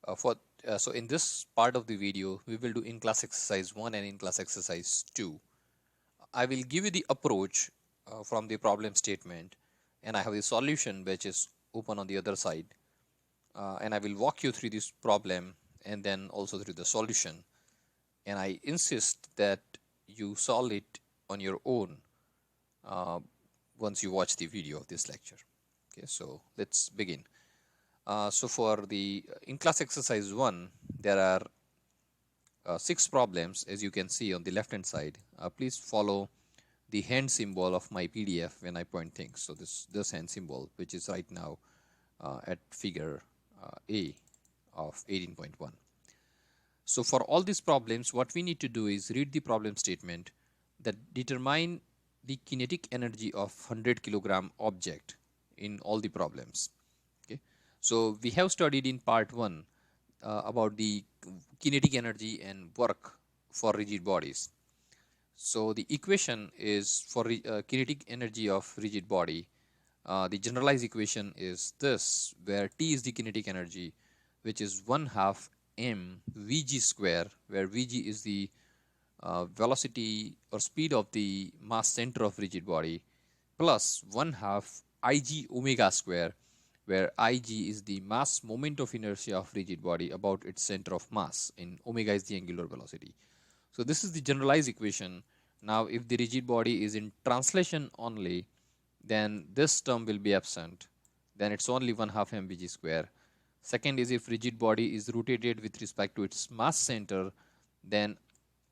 So in this part of the video, we will do in class exercise 1 and in class exercise 2. I will give you the approach from the problem statement, and I have the solution which is open on the other side, and I will walk you through this problem and then also through the solution. And I insist that you solve it on your own uh, once you watch the video of this lecture. Okay, so let's begin. So for the in class exercise 1, there are 6 problems, as you can see on the left hand side. Please follow the hand symbol of my PDF when I point things. So this hand symbol, which is right now at figure A of 18.1. So for all these problems, what we need to do is read the problem statement that determine the kinetic energy of 100 kilogram object in all the problems. Okay, so we have studied in part 1 about the kinetic energy and work for rigid bodies. So the equation is for kinetic energy of rigid body. The generalized equation is this, where T is the kinetic energy, which is 1/2 m Vg square, where Vg is the velocity or speed of the mass center of rigid body, plus 1/2 Ig omega square, where Ig is the mass moment of inertia of rigid body about its center of mass, and omega is the angular velocity. So this is the generalized equation. Now if the rigid body is in translation only, then this term will be absent. Then it's only 1/2 mvg square. Second is if rigid body is rotated with respect to its mass center, then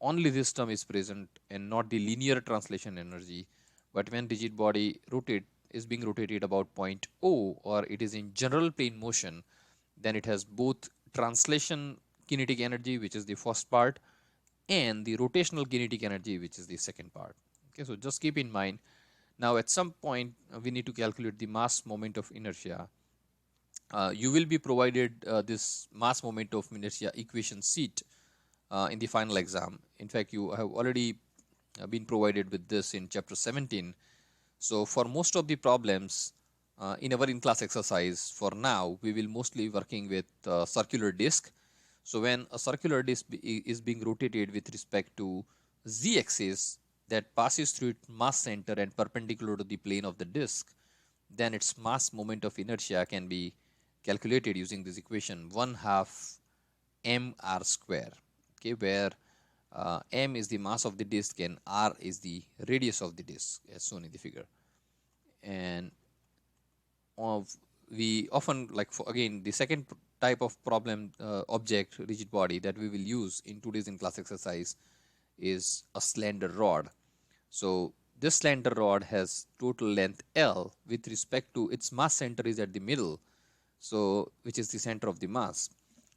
only this term is present and not the linear translation energy. But when rigid body is being rotated about point O, or it is in general plane motion, then it has both translation kinetic energy, which is the first part, and the rotational kinetic energy, which is the second part. Okay, so just keep in mind. Now at some point we need to calculate the mass moment of inertia. You will be provided this mass moment of inertia equation sheet in the final exam. In fact, you have already been provided with this in chapter 17. So for most of the problems in our in-class exercise, for now we will mostly working with circular disk. So when a circular disk is being rotated with respect to z-axis that passes through its mass center and perpendicular to the plane of the disk, then its mass moment of inertia can be calculated using this equation 1/2 mr square. Okay, where m is the mass of the disk and r is the radius of the disk, as shown in the figure. And we often, like, for again the second type of problem object rigid body that we will use in today's in class exercise is a slender rod. So this slender rod has total length L with respect to its mass center is at the middle, so which is the center of the mass.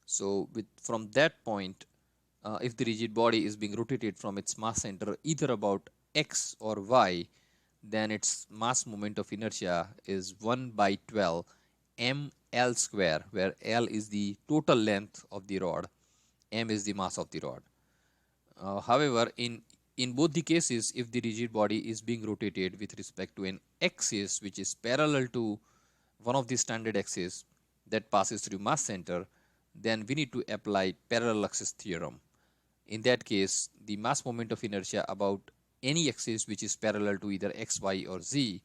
So from that point, if the rigid body is being rotated from its mass center either about x or y, then its mass moment of inertia is 1/12 ml square, where L is the total length of the rod, m is the mass of the rod. However, in both the cases, if the rigid body is being rotated with respect to an axis which is parallel to one of the standard axes that passes through mass center, then we need to apply parallel axis theorem. In that case, the mass moment of inertia about any axis which is parallel to either x, y, or z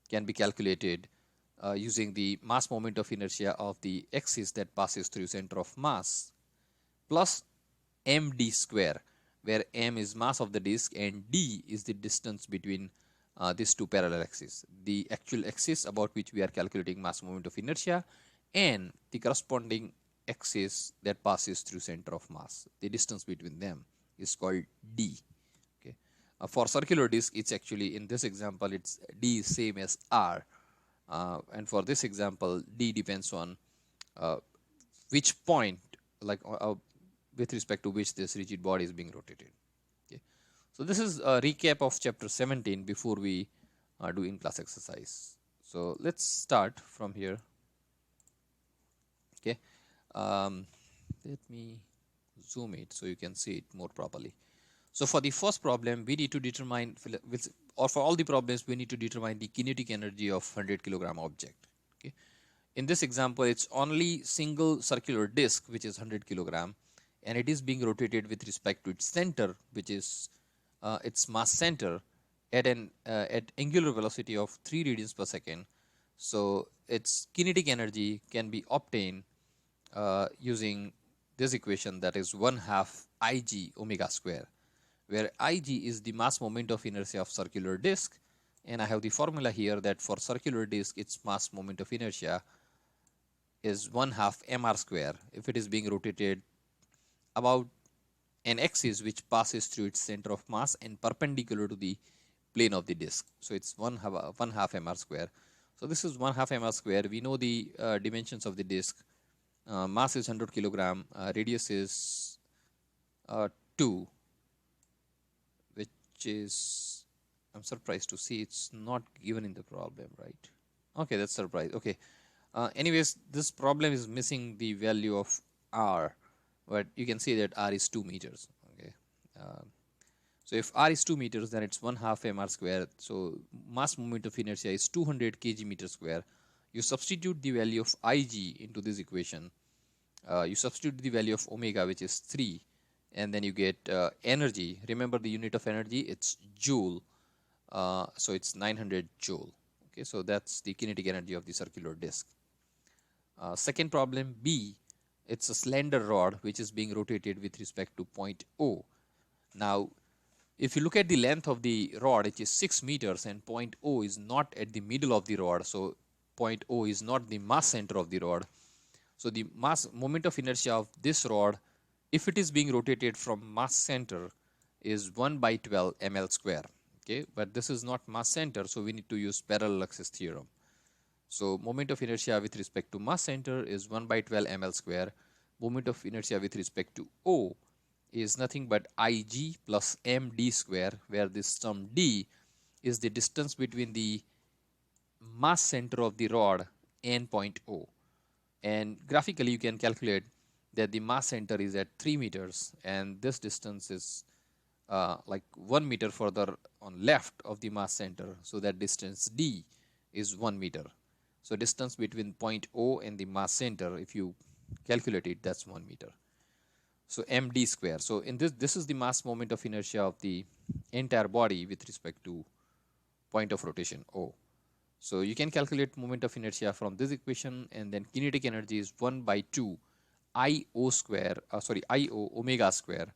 can be calculated using the mass moment of inertia of the axis that passes through center of mass plus md square, where m is mass of the disk and d is the distance between these two parallel axes, the actual axis about which we are calculating mass moment of inertia and the corresponding axis that passes through center of mass. The distance between them is called d. Okay. For circular disk, it's actually, in this example, it's d is same as r, and for this example d depends on which point, like with respect to which this rigid body is being rotated. Okay. So this is a recap of chapter 17 before we do in class exercise. So let's start from here. Okay, let me zoom it so you can see it more properly. So for the first problem, we need to determine, or for all the problems, we need to determine the kinetic energy of 100 kilogram object. Okay, In this example, it's only single circular disk, which is 100 kilogram, and it is being rotated with respect to its center, which is its mass center, at angular velocity of 3 radians per second. So its kinetic energy can be obtained using this equation, that is 1/2 Ig omega square, where Ig is the mass moment of inertia of circular disk, and I have the formula here that for circular disk its mass moment of inertia is 1/2 mr square if it is being rotated about an axis which passes through its center of mass and perpendicular to the plane of the disk. So it's 1/2 mr square. So this is 1/2 mr square. We know the dimensions of the disk. Mass is 100 kilogram. Radius is 2, which is, I'm surprised to see it's not given in the problem, right? Okay, that's surprise. Okay. Anyways, this problem is missing the value of r, but you can see that r is 2 meters. Okay. So if r is 2 meters, then it's 1/2 mr square. So mass moment of inertia is 200 kg meter square. You substitute the value of Ig into this equation. You substitute the value of omega, which is 3, and then you get energy. Remember the unit of energy, it's joule. So it's 900 joule. Okay, so that's the kinetic energy of the circular disk. Second problem B, it's a slender rod which is being rotated with respect to point O. Now, if you look at the length of the rod, it is 6 meters, and point O is not at the middle of the rod. So point O is not the mass center of the rod. So the mass moment of inertia of this rod, if it is being rotated from mass center, is 1/12 ml square. Okay, but this is not mass center, so we need to use parallel axis theorem. So moment of inertia with respect to mass center is 1/12 ml square. Moment of inertia with respect to O is nothing but Ig plus md square, where this term d is the distance between the mass center of the rod and point O. And graphically you can calculate that the mass center is at 3 meters, and this distance is like 1 meter further on left of the mass center. So that distance d is 1 meter. So distance between point O and the mass center, if you calculate it, that's 1 meter. So md square. So in this is the mass moment of inertia of the entire body with respect to point of rotation O. So you can calculate moment of inertia from this equation, and then kinetic energy is 1/2 Io square, Io omega square,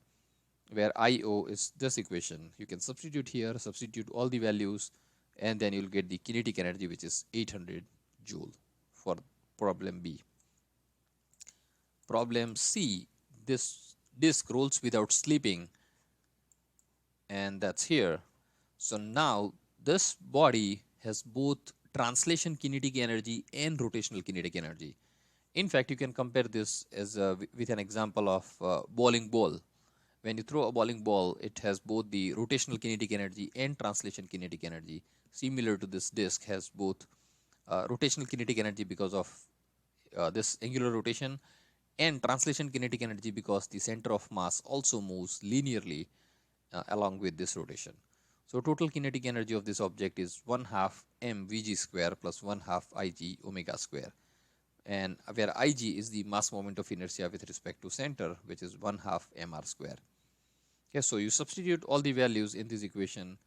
where Io is this equation. You can substitute here, substitute all the values, and then you'll get the kinetic energy, which is 800 joule for problem B. Problem C, this disk rolls without slipping, and that's here. So now this body has both translation kinetic energy and rotational kinetic energy. In fact, you can compare this as with an example of bowling ball. When you throw a bowling ball, it has both the rotational kinetic energy and translation kinetic energy. Similar to this disk, has both rotational kinetic energy because of this angular rotation, and translation kinetic energy because the center of mass also moves linearly along with this rotation. So total kinetic energy of this object is 1/2 mvg square plus 1/2 Ig omega square, and where Ig is the mass moment of inertia with respect to center, which is 1/2 mr square. Okay, so you substitute all the values in this equation.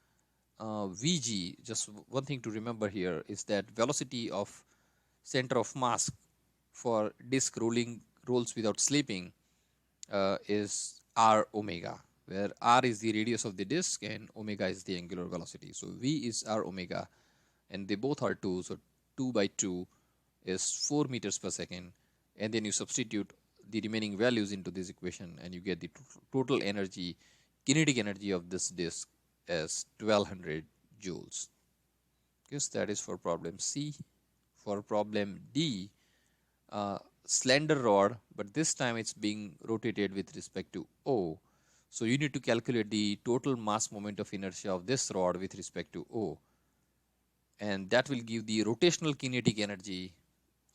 Vg, just one thing to remember here is that velocity of center of mass for disk rolls without slipping is r omega, where r is the radius of the disk and omega is the angular velocity. So v is r omega, and they both are 2, so 2/2 is 4 meters per second, and then you substitute the remaining values into this equation and you get the total energy, kinetic energy of this disk as 1200 joules. Yes, that is for problem C. For problem D, slender rod, but this time it's being rotated with respect to O. So you need to calculate the total mass moment of inertia of this rod with respect to O, and that will give the rotational kinetic energy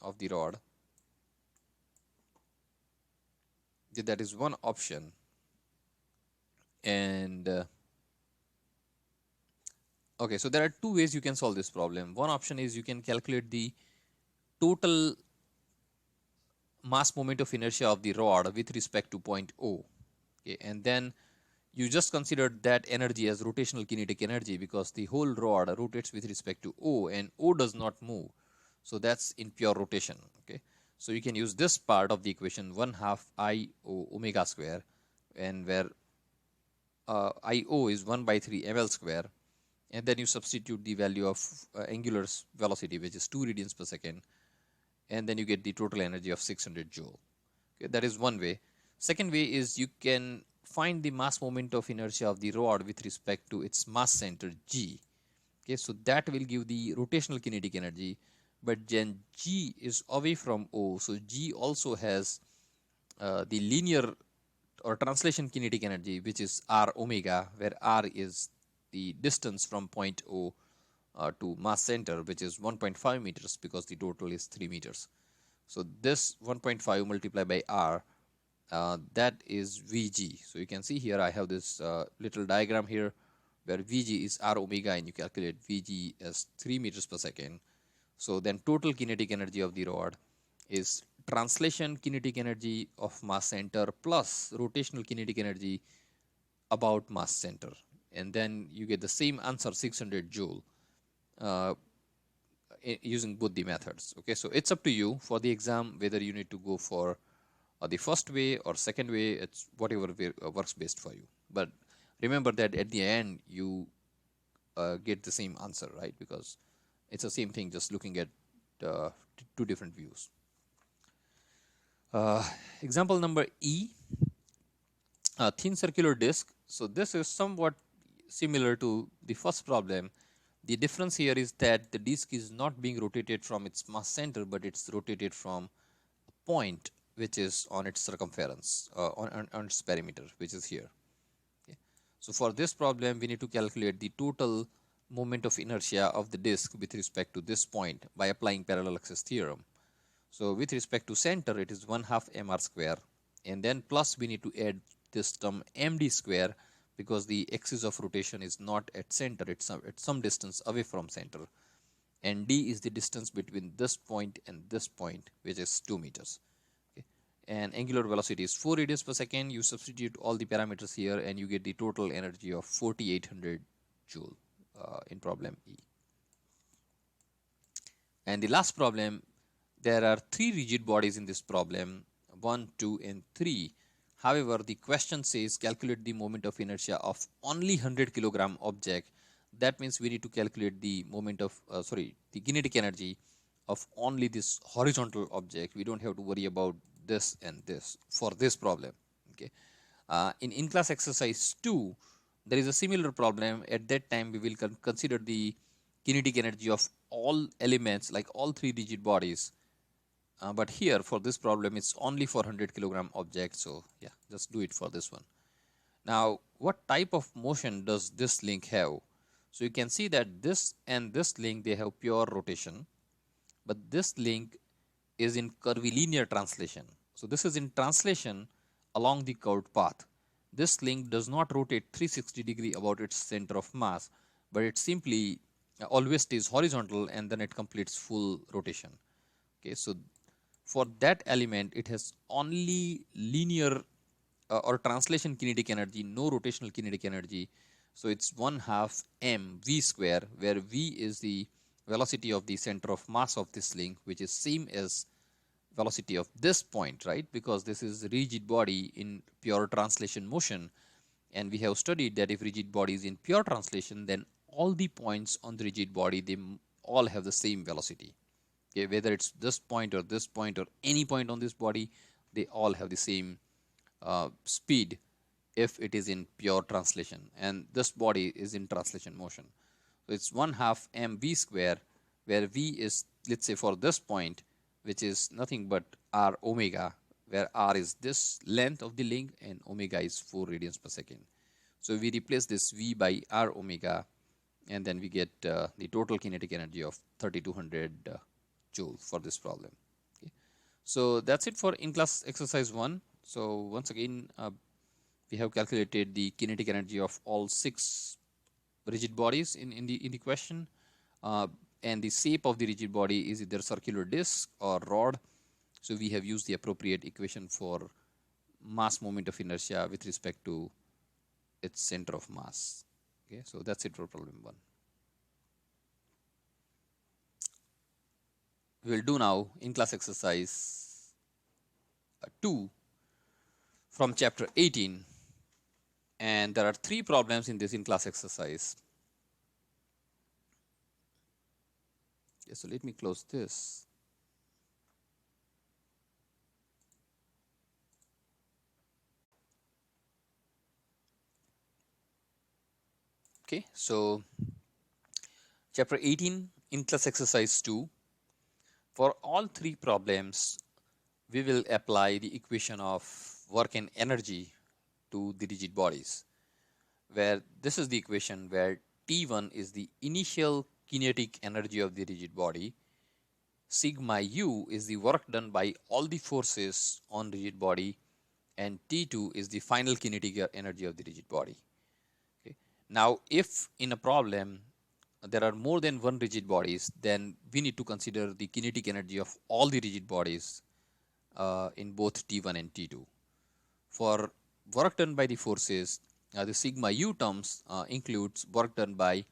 of the rod. That is one option. And okay, so there are two ways you can solve this problem. One option is you can calculate the total mass moment of inertia of the rod with respect to point O. Okay, and then you just consider that energy as rotational kinetic energy because the whole rod rotates with respect to O and O does not move. So that's in pure rotation. Okay, so you can use this part of the equation 1/2 I O omega square, and where IO is 1/3 ml square, and then you substitute the value of angular velocity, which is 2 radians per second, and then you get the total energy of 600 joule. Okay, that is one way. Second way is you can find the mass moment of inertia of the rod with respect to its mass center G. Okay, so that will give the rotational kinetic energy, but then G is away from O, so G also has the linear or translation kinetic energy, which is R omega, where R is the distance from point O to mass center, which is 1.5 meters because the total is 3 meters. So this 1.5 multiplied by R, that is Vg. So you can see here I have this little diagram here where Vg is R omega and you calculate Vg as 3 meters per second. So then total kinetic energy of the rod is translation kinetic energy of mass center plus rotational kinetic energy about mass center, and then you get the same answer 600 joule uh, using both the methods. Okay, so it's up to you for the exam whether you need to go for the first way or second way. It's whatever way, works best for you, but remember that at the end you get the same answer, right? Because it's the same thing, just looking at two different views. Example number E, a thin circular disc. So this is somewhat similar to the first problem. The difference here is that the disc is not being rotated from its mass center, but it's rotated from a point which is on its circumference, on its perimeter, which is here. Okay. So for this problem, we need to calculate the total moment of inertia of the disc with respect to this point by applying parallel axis theorem. So with respect to center, it is 1/2 mr square, and then plus we need to add this term md square because the axis of rotation is not at center, it's at some distance away from center, and d is the distance between this point and this point, which is 2 meters. Okay. And angular velocity is 4 radians per second. You substitute all the parameters here and you get the total energy of 4800 joule in problem E. And the last problem, there are 3 rigid bodies in this problem, 1, 2 and 3. However, the question says calculate the moment of inertia of only 100 kilogram object. That means we need to calculate the moment of, the kinetic energy of only this horizontal object. We don't have to worry about this and this for this problem. Okay. In class exercise 2, there is a similar problem. At that time, we will consider the kinetic energy of all elements, like all 3 rigid bodies. But here for this problem, it's only for 100 kilogram object. So yeah, just do it for this one. Now, what type of motion does this link have? So you can see that this and this link, they have pure rotation, but this link is in curvilinear translation. So this is in translation along the curved path. This link does not rotate 360 degree about its center of mass, but it simply always stays horizontal and then it completes full rotation. Okay, so for that element, it has only linear or translation kinetic energy, no rotational kinetic energy. So it's 1/2 mv square, where v is the velocity of the center of mass of this link, which is same as velocity of this point, right? Because this is rigid body in pure translation motion, and we have studied that if rigid body is in pure translation, then all the points on the rigid body, they all have the same velocity. Okay, whether it's this point or this point or any point on this body, they all have the same speed if it is in pure translation, and this body is in translation motion. So it's 1/2 mv square, where v is, let's say for this point, which is nothing but r omega, where r is this length of the link and omega is 4 radians per second. So we replace this v by r omega, and then we get the total kinetic energy of 3200 joule for this problem. Okay. So that's it for in class exercise 1. So once again, we have calculated the kinetic energy of all 6 rigid bodies in the question, and the shape of the rigid body is either circular disc or rod, So we have used the appropriate equation for mass moment of inertia with respect to its center of mass. Okay, so that's it for problem 1. We will do now in class exercise 2 from chapter 18, and there are 3 problems in this in class exercise. Okay, so let me close this. Okay, so chapter 18 in class exercise 2. For all 3 problems, we will apply the equation of work and energy to the rigid bodies, where this is the equation where T1 is the initial kinetic energy of the rigid body, sigma u is the work done by all the forces on rigid body, and T2 is the final kinetic energy of the rigid body. Okay. Now, if in a problem there are more than one rigid bodies, then we need to consider the kinetic energy of all the rigid bodies in both T1 and T2. For work done by the forces, the sigma u terms includes work done by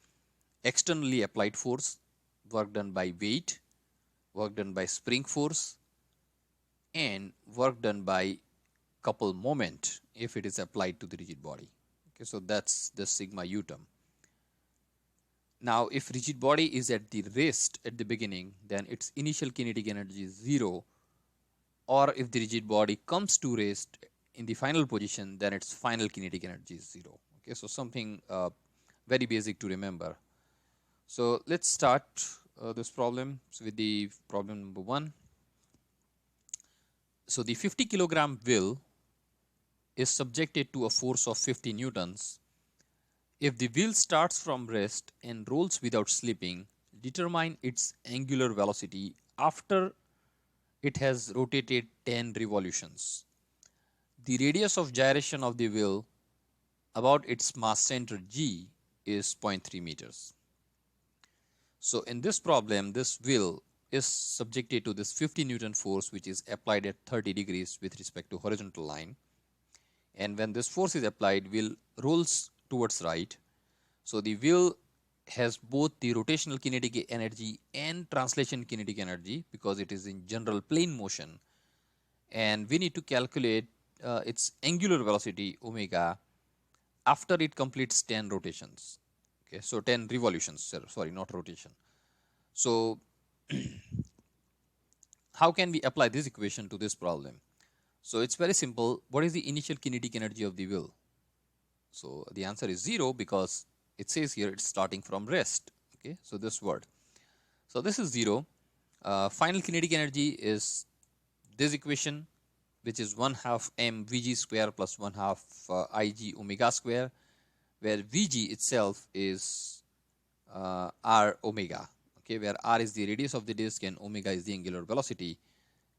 externally applied force, work done by weight, work done by spring force, and work done by couple moment if it is applied to the rigid body. Okay, so that's the sigma u term. Now, if rigid body is at the rest at the beginning, then its initial kinetic energy is 0, or if the rigid body comes to rest in the final position, then its final kinetic energy is 0. Okay, so something very basic to remember. So let's start this problem with the problem number 1. So the 50 kilogram wheel is subjected to a force of 50 newtons. If the wheel starts from rest and rolls without slipping, determine its angular velocity after it has rotated 10 revolutions. The radius of gyration of the wheel about its mass center G is 0.3 meters. So in this problem, this wheel is subjected to this 50 Newton force, which is applied at 30 degrees with respect to horizontal line. And when this force is applied, wheel rolls towards right. So the wheel has both the rotational kinetic energy and translation kinetic energy because it is in general plane motion. And we need to calculate its angular velocity omega after it completes 10 rotations. Okay, so 10 revolutions, sorry, not rotation. So how can we apply this equation to this problem? So it's very simple. What is the initial kinetic energy of the wheel? So the answer is 0 because it says here it's starting from rest. Okay, so this word. So this is 0. Final kinetic energy is this equation, which is 1/2 mvg square plus 1/2 ig omega square, where Vg itself is r omega, okay, where r is the radius of the disk and omega is the angular velocity,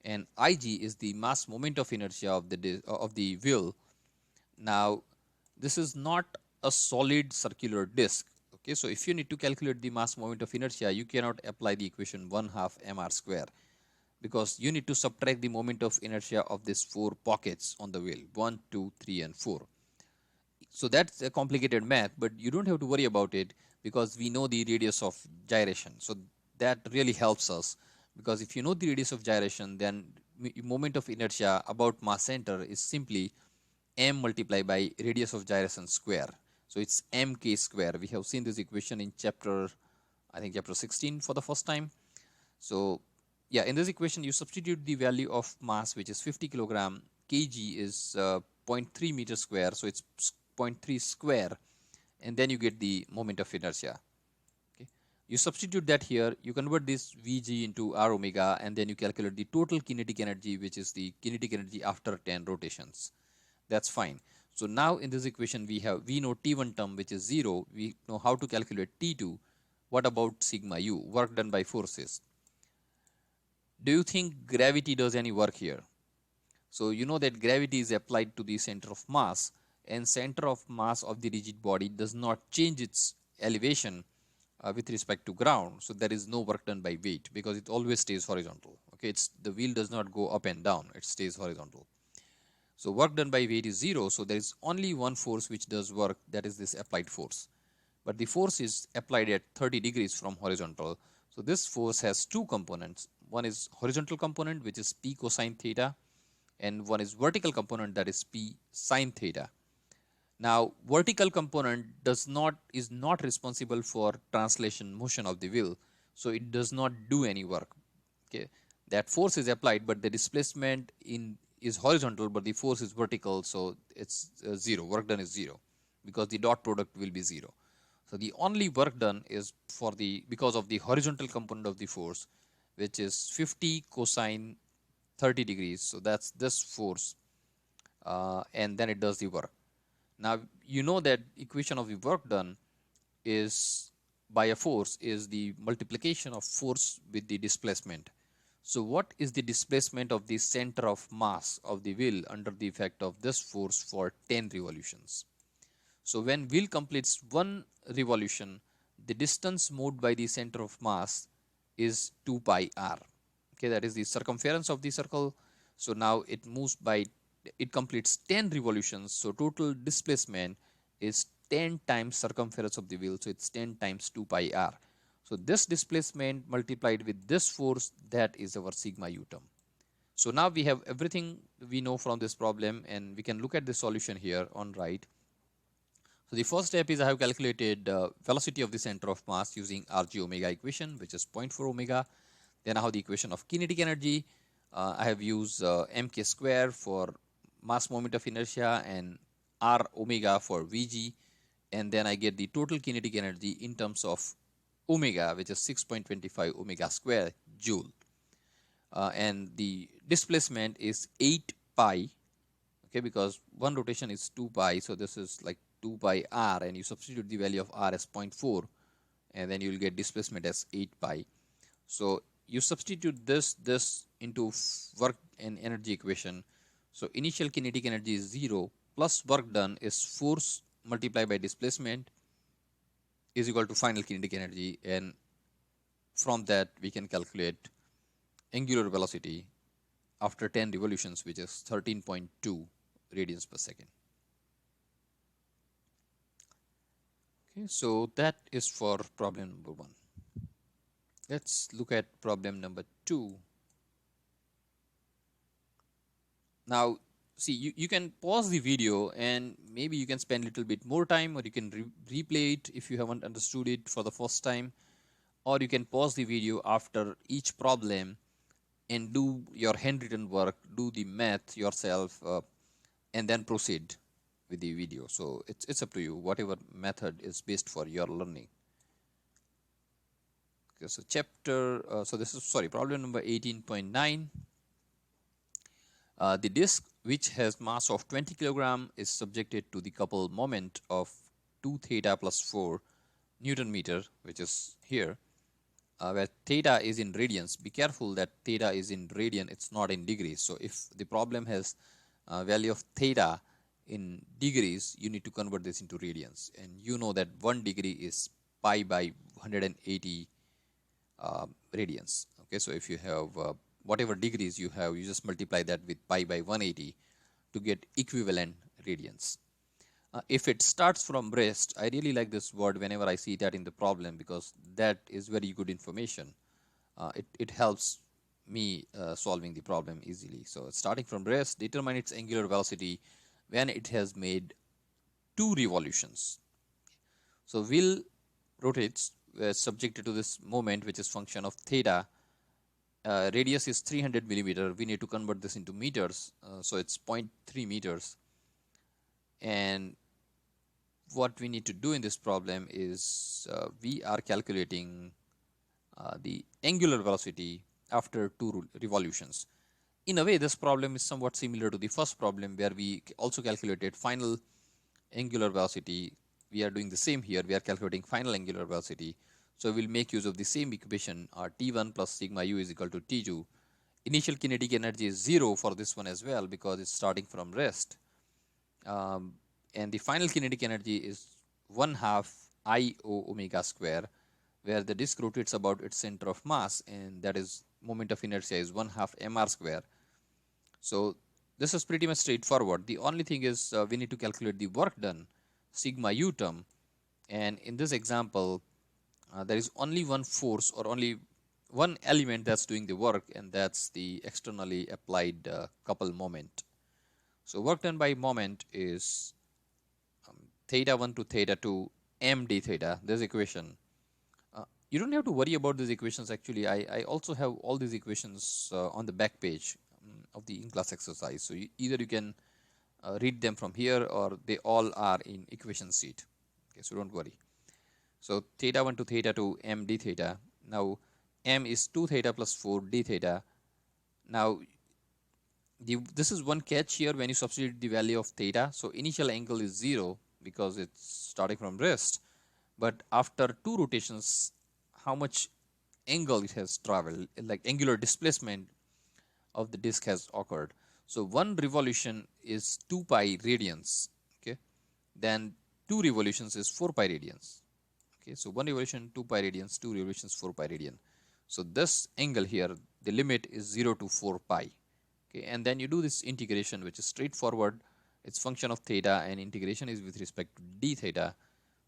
and Ig is the mass moment of inertia of the wheel. Now, this is not a solid circular disk. Okay, so if you need to calculate the mass moment of inertia, you cannot apply the equation 1/2 mr square because you need to subtract the moment of inertia of these 4 pockets on the wheel 1, 2, 3, and 4. So that's a complicated math, but you don't have to worry about it because we know the radius of gyration. So that really helps us because if you know the radius of gyration, then moment of inertia about mass center is simply m multiplied by radius of gyration square. So it's mk square. We have seen this equation in chapter 16 for the first time. So yeah, in this equation, you substitute the value of mass, which is 50 kilogram. Kg is 0.3 meter square. So it's 0.3 square. And then you get the moment of inertia. Okay. You substitute that here. You convert this Vg into r omega. And then you calculate the total kinetic energy, which is the kinetic energy after 10 rotations. That's fine. So now in this equation, we know T1 term, which is 0. We know how to calculate T2. What about sigma u, work done by forces? Do you think gravity does any work here? So you know that gravity is applied to the center of mass, and center of mass of the rigid body does not change its elevation with respect to ground. So there is no work done by weight because it always stays horizontal. Okay, the wheel does not go up and down, it stays horizontal. So work done by weight is 0, so there is only one force which does work, that is this applied force. But the force is applied at 30 degrees from horizontal. So this force has two components. One is horizontal component, which is P cosine theta, and one is vertical component, that is P sine theta. Now, vertical component is not responsible for translation motion of the wheel, so it does not do any work. Okay, that force is applied, but the displacement is horizontal, but the force is vertical, so it's 0. Work done is 0 because the dot product will be 0. So the only work done is because of the horizontal component of the force, which is 50 cosine 30 degrees. So that's this force, and then it does the work. Now you know that equation of the work done is by a force is the multiplication of force with the displacement. So what is the displacement of the center of mass of the wheel under the effect of this force for 10 revolutions? So when wheel completes one revolution, the distance moved by the center of mass is 2 pi r. Okay, that is the circumference of the circle. So now it completes 10 revolutions. So total displacement is 10 times circumference of the wheel. So it's 10 times 2 pi r. So this displacement multiplied with this force, that is our sigma u term. So now we have everything we know from this problem, and we can look at the solution here on right. So the first step is I have calculated velocity of the center of mass using Rg omega equation, which is 0.4 omega. Then I have the equation of kinetic energy. I have used mk square for mass moment of inertia and r omega for Vg. And then I get the total kinetic energy in terms of omega, which is 6.25 omega square joule. And the displacement is 8 pi, okay, because one rotation is 2 pi, so this is like 2 pi r, and you substitute the value of r as 0.4, and then you will get displacement as 8 pi. So you substitute this into work and energy equation. So initial kinetic energy is 0 plus work done is force multiplied by displacement is equal to final kinetic energy, and from that we can calculate angular velocity after 10 revolutions, which is 13.2 radians per second. Okay, so that is for problem number 1. Let's look at problem number 2. Now, see, you can pause the video and maybe you can spend a little bit more time, or you can replay it if you haven't understood it for the first time, or you can pause the video after each problem and do your handwritten work, do the math yourself, and then proceed with the video. So it's up to you, whatever method is best for your learning. Okay, so this is problem number 18.9. The disk, which has mass of 20 kilogram, is subjected to the couple moment of 2 theta plus 4 Newton meter, which is here, where theta is in radians. Be careful that theta is in radian, it's not in degrees. So if the problem has value of theta in degrees, you need to convert this into radians, and you know that 1 degree is pi by 180 radians. Okay, so if you have whatever degrees you have, you just multiply that with pi by 180 to get equivalent radians. If it starts from rest, I really like this word whenever I see that in the problem, because that is very good information. It helps me solving the problem easily. So starting from rest, determine its angular velocity when it has made 2 revolutions. So wheel rotates subjected to this moment, which is function of theta. Radius is 300 millimeter. We need to convert this into meters, so it's 0.3 meters. And what we need to do in this problem is we are calculating the angular velocity after 2 revolutions. In a way, this problem is somewhat similar to the first problem, where we also calculated final angular velocity. We are doing the same here. We are calculating final angular velocity. So we'll make use of the same equation, T1 plus sigma u is equal to T2. Initial kinetic energy is 0 for this one as well, because it's starting from rest. And the final kinetic energy is 1/2 I o omega square, where the disk rotates about its center of mass, and that is moment of inertia is 1/2 mr square. So this is pretty much straightforward. The only thing is we need to calculate the work done, sigma u term. And in this example, there is only one force or only one element that's doing the work, and that's the externally applied couple moment. So work done by moment is theta 1 to theta 2 m d theta, this equation. You don't have to worry about these equations actually. I also have all these equations on the back page of the in-class exercise. So either you can read them from here or they all are in equation sheet. Okay, so don't worry. So theta 1 to theta 2 m d theta. Now m is 2 theta plus 4 d theta. Now this is one catch here when you substitute the value of theta. So initial angle is 0 because it's starting from rest. But after 2 rotations, how much angle it has traveled, like angular displacement of the disk has occurred. So one revolution is 2 pi radians. Okay, then 2 revolutions is 4 pi radians. Okay, so 1 revolution 2 pi radians, 2 revolutions 4 pi radian. So this angle here, the limit is 0 to 4 pi. Okay, and then you do this integration, which is straightforward. It's function of theta, and integration is with respect to d theta.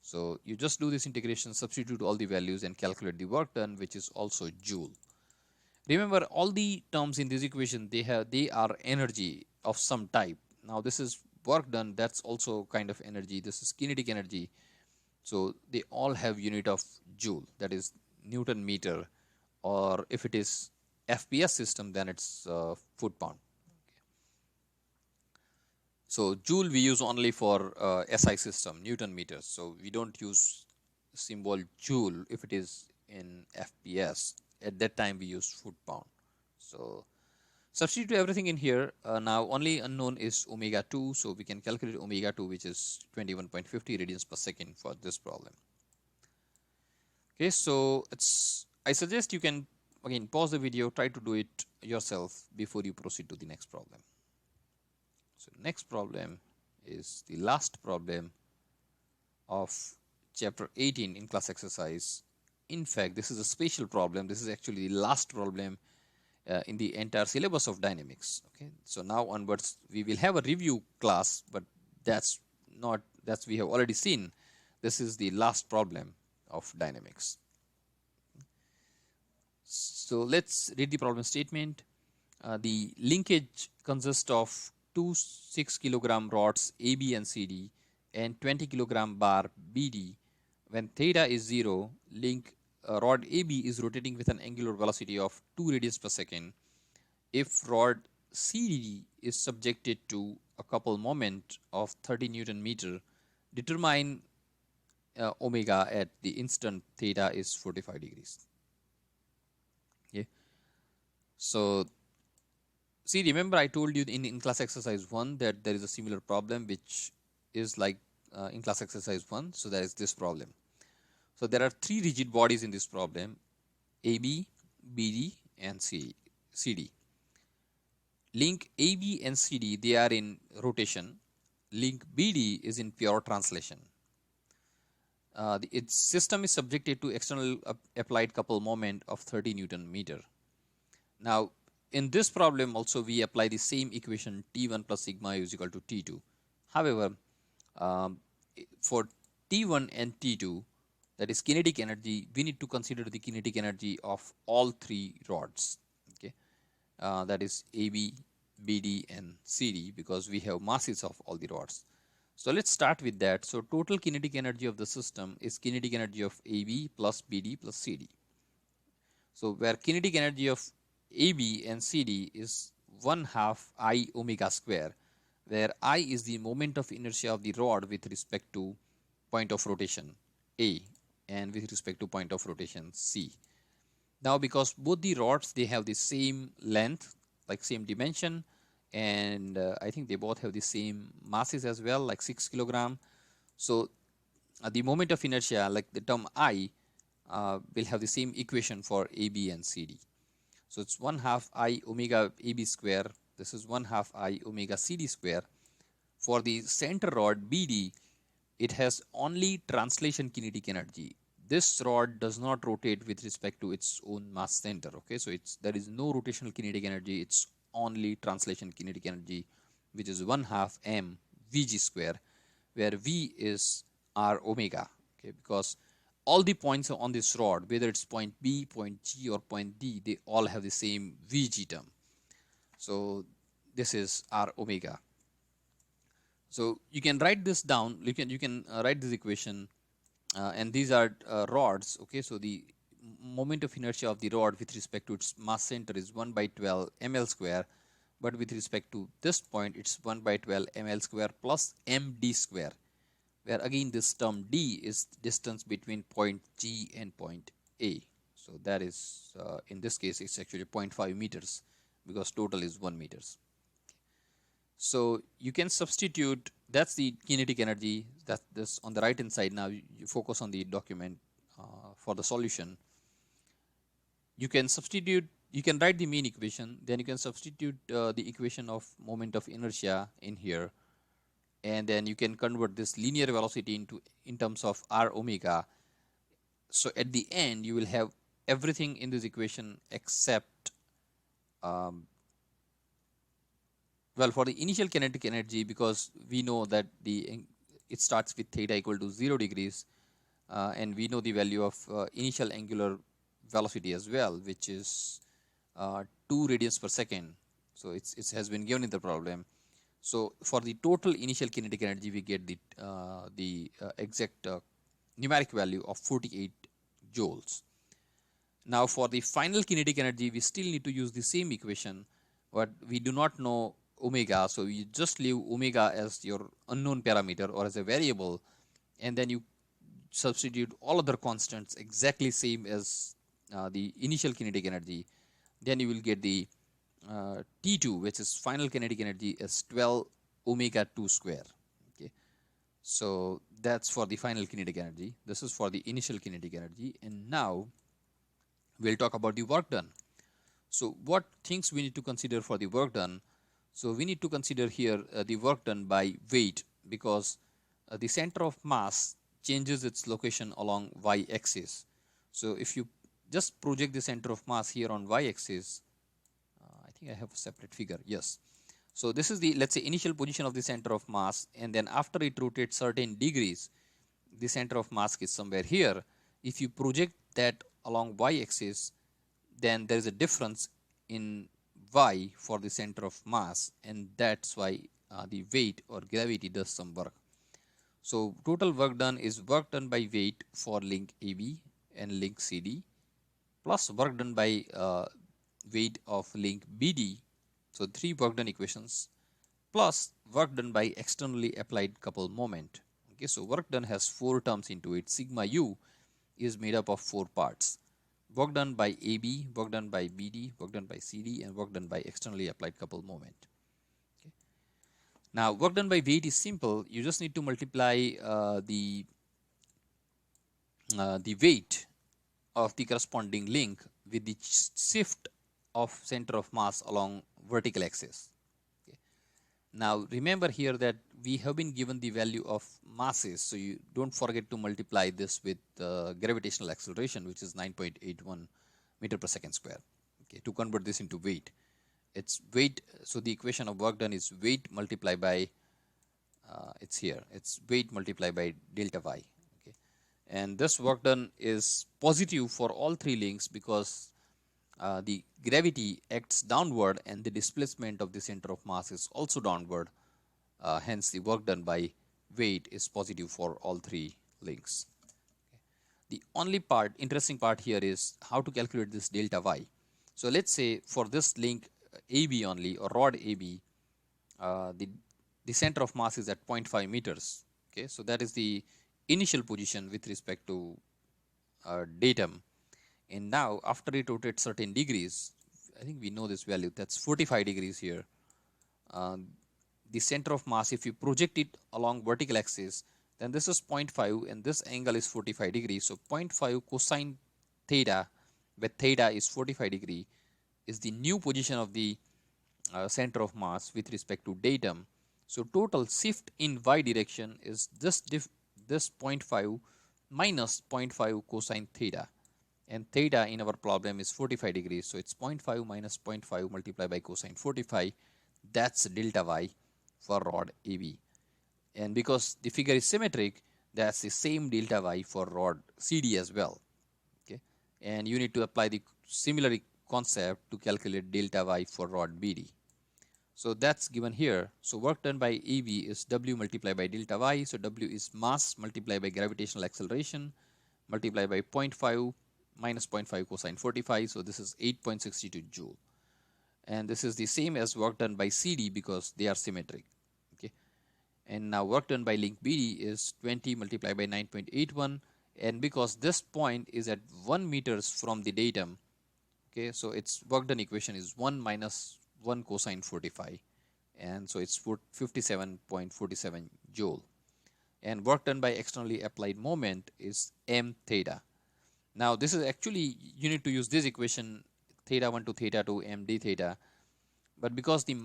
So you just do this integration, substitute all the values, and calculate the work done, which is also joule. Remember, all the terms in this equation, they are energy of some type. Now this is work done, that's also kind of energy. This is kinetic energy. So they all have unit of joule, that is Newton meter, or if it is FPS system, then it's foot pound. So joule we use only for SI system, Newton meters. So we don't use symbol joule if it is in FPS. At that time we use foot pound. So substitute everything in here. Now only unknown is omega 2. So we can calculate omega 2, which is 21.50 radians per second for this problem. Okay, so I suggest you can again pause the video, try to do it yourself before you proceed to the next problem. So next problem is the last problem of chapter 18 in class exercise. In fact, this is a special problem. This is actually the last problem in the entire syllabus of dynamics. Okay, so now onwards we will have a review class, but that's we have already seen. This is the last problem of dynamics. So let's read the problem statement. The linkage consists of two 6 kilogram rods AB and CD and 20 kilogram bar BD. When theta is 0, link rod AB is rotating with an angular velocity of 2 radians per second. If rod CD is subjected to a couple moment of 30 Newton meter, determine omega at the instant theta is 45 degrees. Okay. So see, remember I told you in class exercise 1 that there is a similar problem which is like in class exercise 1. So there is this problem. So there are 3 rigid bodies in this problem: AB, BD and CD. Link AB and CD, they are in rotation. Link BD is in pure translation. Its system is subjected to external applied couple moment of 30 Newton meter. Now in this problem also we apply the same equation T1 plus sigma is equal to T2. However, for T1 and T2, that is kinetic energy, we need to consider the kinetic energy of all 3 rods. Okay, that is AB, BD and CD, because we have masses of all the rods. So let's start with that. So total kinetic energy of the system is kinetic energy of AB plus BD plus CD. So where kinetic energy of AB and CD is 1/2 I omega square, where I is the moment of inertia of the rod with respect to point of rotation A and with respect to point of rotation C. Now because both the rods, they have the same length, like same dimension, and I think they both have the same masses as well, like 6 kilogram. So the moment of inertia, like the term I, will have the same equation for AB and CD. So it's 1/2 I omega AB square. This is 1/2 I omega CD square. For the center rod BD, it has only translation kinetic energy. this rod does not rotate with respect to its own mass center. Okay, so there is no rotational kinetic energy, it's only translation kinetic energy, which is 1/2 m vg square, where v is r omega. Okay, because all the points on this rod, whether it's point B, point G, or point D, they all have the same vg term. So this is r omega. So you can write this down. You can write this equation, and these are rods. Okay, so the moment of inertia of the rod with respect to its mass center is 1 by 12 ml square, but with respect to this point, it's 1 by 12 ml square plus md square, where again this term d is distance between point G and point A. So that is, in this case, it's actually 0.5 meters because total is 1 meters. So you can substitute, that's the kinetic energy, that's this on the right hand side. Now you focus on the document for the solution. You can substitute, you can write the mean equation, then you can substitute the equation of moment of inertia in here, and then you can convert this linear velocity in terms of r omega. So at the end you will have everything in this equation except well, for the initial kinetic energy, because we know that it starts with theta equal to 0 degrees, and we know the value of initial angular velocity as well, which is 2 radians per second. So it has been given in the problem. So for the total initial kinetic energy, we get the exact numeric value of 48 joules. Now for the final kinetic energy, we still need to use the same equation, but we do not know omega, so you just leave omega as your unknown parameter or as a variable, and then you substitute all other constants exactly same as the initial kinetic energy. Then you will get the T2, which is final kinetic energy, as 12 omega 2 square. Okay, so that's for the final kinetic energy. This is for the initial kinetic energy, and now we'll talk about the work done. So what things we need to consider for the work done? So we need to consider here the work done by weight, because the center of mass changes its location along y-axis. So if you just project the center of mass here on y-axis, I think I have a separate figure. Yes. So this is the, let's say, initial position of the center of mass, and then after it rotates certain degrees, the center of mass is somewhere here. If you project that along y-axis, then there is a difference in y for the center of mass, and that's why the weight or gravity does some work. So total work done is work done by weight for link AB and link CD, plus work done by weight of link BD. So 3 work done equations, plus work done by externally applied couple moment. Okay, so work done has 4 terms into it. Sigma u is made up of 4 parts. Work done by AB, work done by BD, work done by CD, and work done by externally applied couple moment. Okay. Now work done by weight is simple. You just need to multiply the weight of the corresponding link with the shift of center of mass along vertical axis. Okay. Now remember here that we have been given the value of masses, so you don't forget to multiply this with gravitational acceleration, which is 9.81 meter per second square. Okay, to convert this into weight, it's weight. So the equation of work done is weight multiplied by it's here. It's weight multiplied by delta y. Okay, and this work done is positive for all 3 links because the gravity acts downward and the displacement of the center of mass is also downward. Hence the work done by weight is positive for all 3 links. Okay. The only interesting part here is how to calculate this delta y. So let's say for this link AB only, or rod AB, the center of mass is at 0.5 meters. Okay, so that is the initial position with respect to datum. And now after it rotates certain degrees, I think we know this value, that's 45 degrees here. The center of mass, if you project it along vertical axis, then this is 0.5 and this angle is 45 degrees. So 0.5 cosine theta, where theta is 45 degree, is the new position of the center of mass with respect to datum. So total shift in y direction is this 0.5 minus 0.5 cosine theta, and theta in our problem is 45 degrees, so it's 0.5 minus 0.5 multiplied by cosine 45. That's delta y for rod AB. And because the figure is symmetric, that's the same delta y for rod CD as well. Okay, and you need to apply the similar concept to calculate delta y for rod BD. So that's given here. So work done by AB is W multiplied by delta y. So W is mass multiplied by gravitational acceleration multiplied by 0.5 minus 0.5 cosine 45. So this is 8.62 joule. And this is the same as work done by CD because they are symmetric. Okay. And now work done by link BD is 20 multiplied by 9.81. And because this point is at 1 meters from the datum, okay, so its work done equation is 1 minus 1 cosine 45, and so it's 57.47 joule. And work done by externally applied moment is m theta. Now this is actually, you need to use this equation theta 1 to theta 2 m d theta, but because the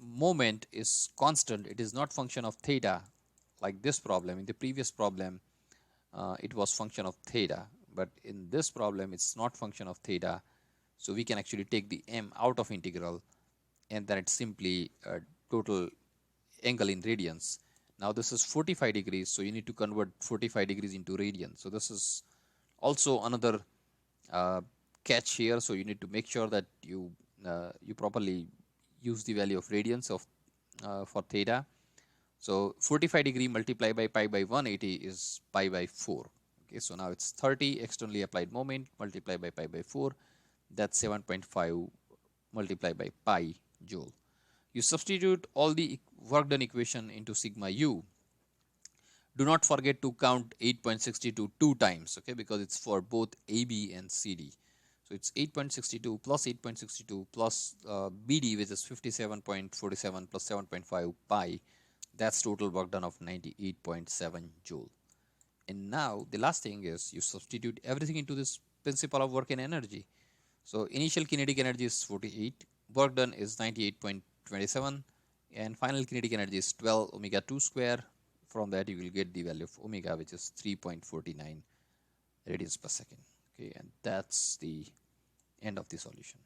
moment is constant, it is not function of theta like this problem. In the previous problem it was function of theta, but in this problem it's not function of theta, so we can actually take the m out of integral, and then it's simply a total angle in radians. Now this is 45 degrees, so you need to convert 45 degrees into radians. So this is also another catch here. So you need to make sure that you properly use the value of radians of for theta. So 45 degree multiplied by pi by 180 is pi by 4. Okay, so now it's 30 externally applied moment multiplied by pi by 4. That's 7.5 multiplied by pi joule. You substitute all the work done equation into sigma u. Do not forget to count 8.62 two times, okay, because it's for both AB and CD. So it's 8.62 plus 8.62 plus BD, which is 57.47 plus 7.5 pi. That's total work done of 98.7 joule. And now the last thing is you substitute everything into this principle of work and energy. So initial kinetic energy is 48, work done is 98.27, and final kinetic energy is 12 omega 2 square. From that you will get the value of omega, which is 3.49 radians per second. Okay, and that's the end of the solution.